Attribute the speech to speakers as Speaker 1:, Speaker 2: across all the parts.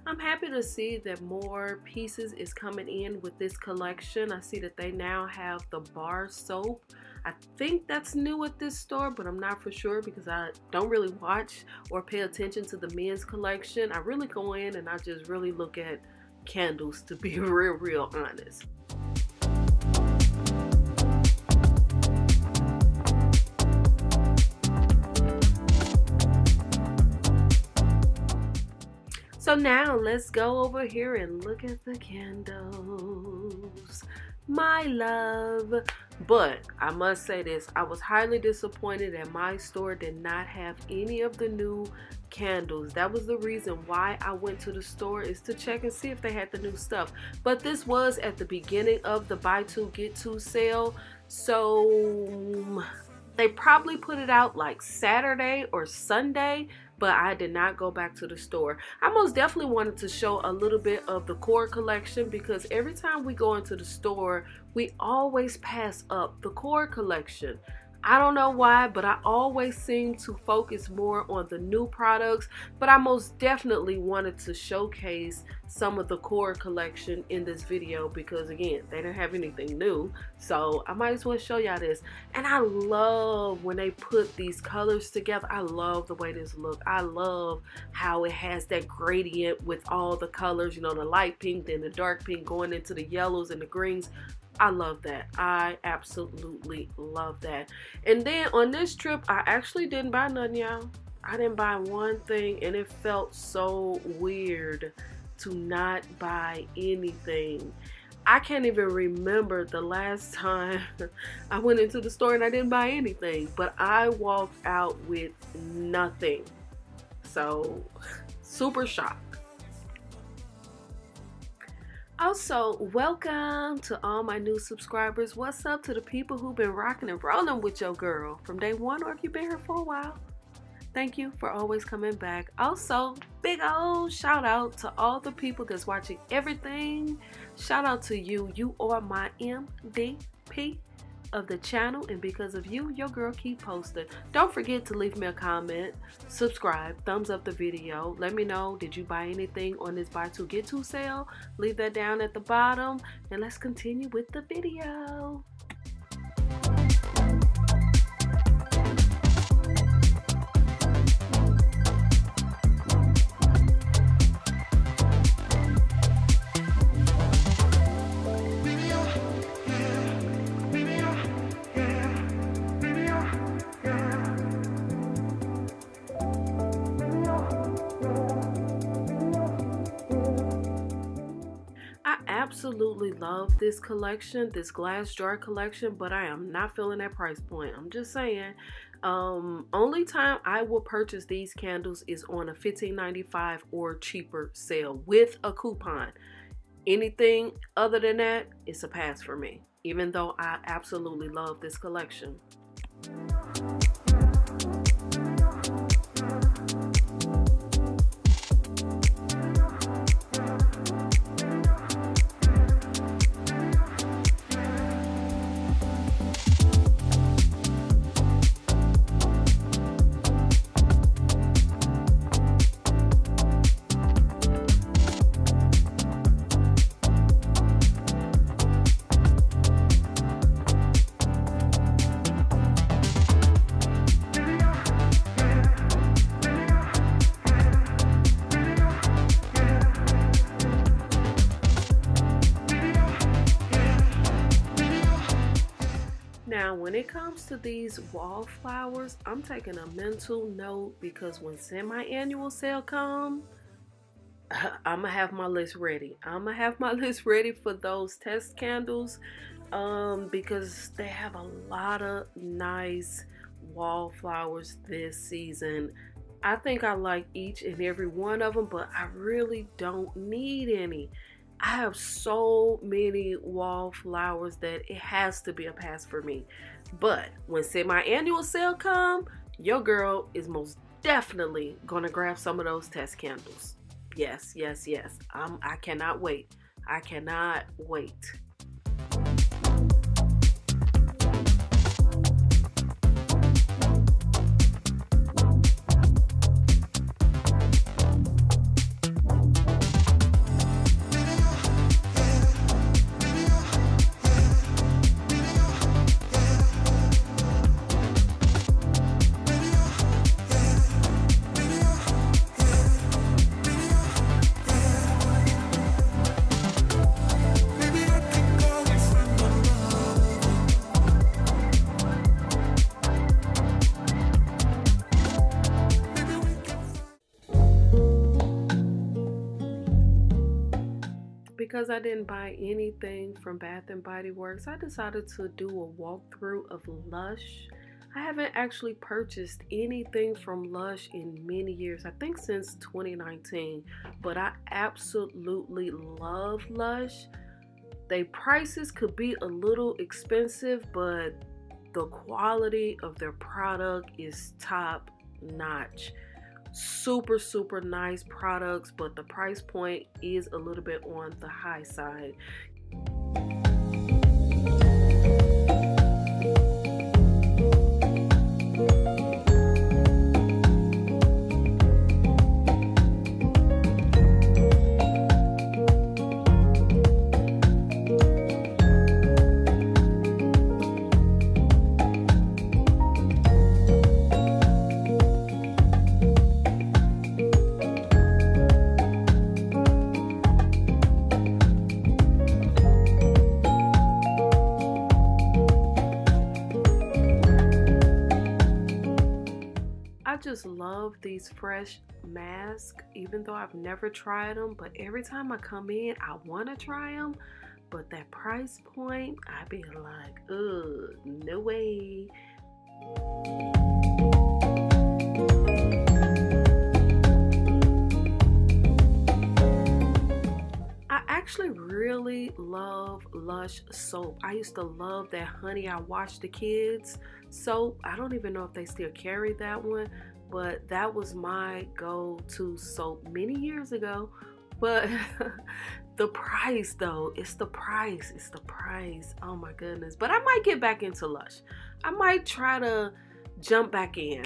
Speaker 1: I'm happy to see that more pieces is coming in with this collection. I see that they now have the bar soap. I think that's new at this store, but I'm not for sure because I don't really watch or pay attention to the men's collection. I really go in and I just really look at candles, to be real honest. So now let's go over here and look at the candles, my love. But I must say this, I was highly disappointed that my store did not have any of the new candles. That was the reason why I went to the store, is to check and see if they had the new stuff. But this was at the beginning of the buy two get two sale, so they probably put it out like Saturday or Sunday, but I did not go back to the store. I most definitely wanted to show a little bit of the core collection because every time we go into the store, we always pass up the core collection. I don't know why, but I always seem to focus more on the new products, but I most definitely wanted to showcase some of the core collection in this video because again, they didn't have anything new, so I might as well show y'all this. And I love when they put these colors together. I love the way this looks. I love how it has that gradient with all the colors, you know, the light pink and the dark pink going into the yellows and the greens. I love that. I absolutely love that. And then on this trip, I actually didn't buy nothing, y'all. I didn't buy one thing, and it felt so weird to not buy anything. I can't even remember the last time I went into the store and I didn't buy anything, but I walked out with nothing. So, super shocked. Also, welcome to all my new subscribers. What's up to the people who've been rocking and rolling with your girl from day one, or if you've been here for a while? Thank you for always coming back. Also, big old shout out to all the people that's watching everything. Shout out to you. You are my MVP of the channel, and because of you, your girl keep posting. Don't forget to leave me a comment, subscribe, thumbs up the video. Let me know, did you buy anything on this buy two get two sale? Leave that down at the bottom, and let's continue with the video. Absolutely love this collection, this glass jar collection, but I am not feeling that price point. I'm just saying. Only time I will purchase these candles is on a $15.95 or cheaper sale with a coupon. Anything other than that, it's a pass for me, even though I absolutely love this collection. Now, when it comes to these wallflowers, I'm taking a mental note because when semi-annual sale comes, I'm gonna have my list ready. I'm gonna have my list ready for those test candles because they have a lot of nice wallflowers this season. I think I like each and every one of them, but I really don't need any. I have so many wallflowers that it has to be a pass for me. But when semi-annual sale come, your girl is most definitely gonna grab some of those test candles. Yes, yes, yes. I cannot wait. I cannot wait. because I didn't buy anything from Bath and Body Works, I decided to do a walkthrough of Lush. I haven't actually purchased anything from Lush in many years, I think since 2019, but I absolutely love Lush. Their prices could be a little expensive, but the quality of their product is top notch. Super, super nice products, but the price point is a little bit on the high side. I just love these fresh masks, even though I've never tried them, but every time I come in I want to try them, but that price point, I be like, ugh, no way. I actually really love Lush soap. I used to love that Honey I Wash the Kids soap. I don't even know if they still carry that one, but that was my go-to soap many years ago. But the price though, it's the price. Oh my goodness. But I might get back into Lush. I might try to jump back in.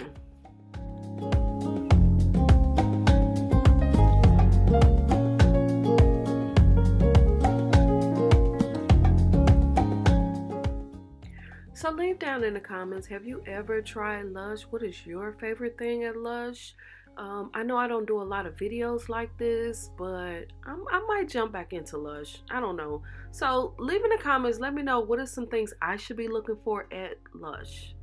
Speaker 1: So leave down in the comments, have you ever tried Lush? What is your favorite thing at Lush? I know I don't do a lot of videos like this, but I might jump back into Lush. I don't know. So leave in the comments, let me know what are some things I should be looking for at Lush.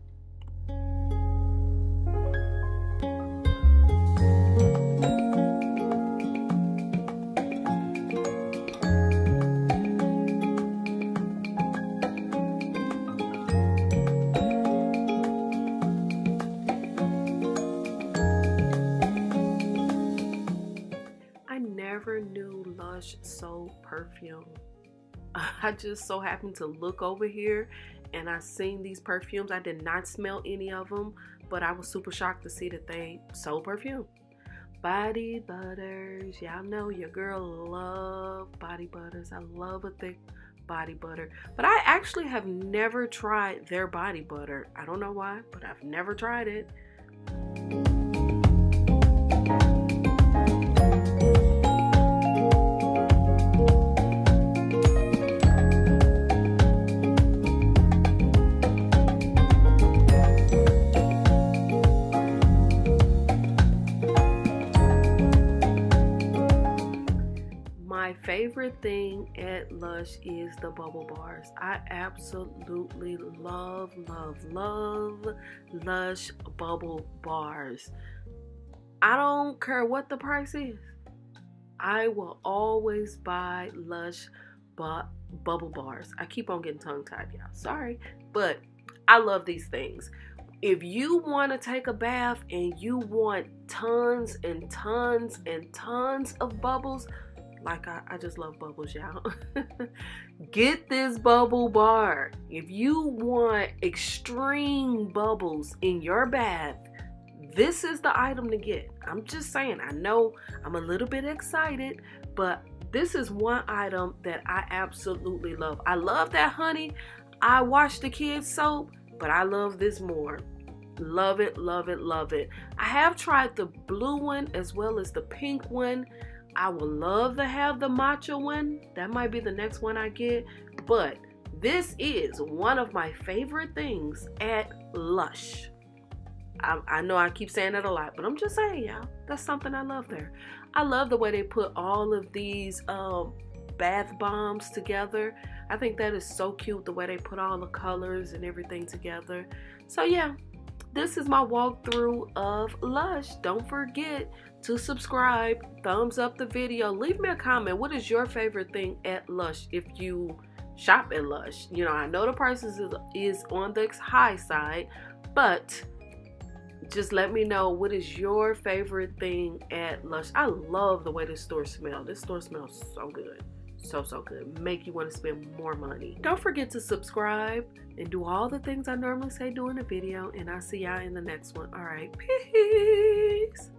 Speaker 1: Never knew Lush soap perfume. I just so happened to look over here and I seen these perfumes. I did not smell any of them, but I was super shocked to see that they sold perfume. Body butters. Y'all know your girl love body butters. I love a thick body butter, but I actually have never tried their body butter. I don't know why, but I've never tried it. My favorite thing at Lush is the bubble bars. I absolutely love Lush bubble bars. I don't care what the price is. I will always buy Lush bubble bars. I keep on getting tongue-tied, y'all. Sorry, but I love these things. If you want to take a bath and you want tons and tons and tons of bubbles, like I just love bubbles, y'all. Get this bubble bar. If you want extreme bubbles in your bath, this is the item to get. I'm just saying, I know I'm a little bit excited, but this is one item that I absolutely love. I love that Honey I Wash the Kids soap, but I love this more. Love it, love it, love it. I have tried the blue one as well as the pink one. I would love to have the matcha one. That might be the next one I get. But this is one of my favorite things at Lush. I know I keep saying it a lot, but I'm just saying, y'all, that's something I love there. I love the way they put all of these bath bombs together. I think that is so cute, the way they put all the colors and everything together. So yeah, this is my walkthrough of Lush. Don't forget to subscribe, thumbs up the video, leave me a comment. What is your favorite thing at Lush if you shop at Lush? You know, I know the prices is on the high side, but just let me know what is your favorite thing at Lush. I love the way this store smells. This store smells so good. So good. Make you want to spend more money. Don't forget to subscribe and do all the things I normally say during a video. And I'll see y'all in the next one. All right. Peace.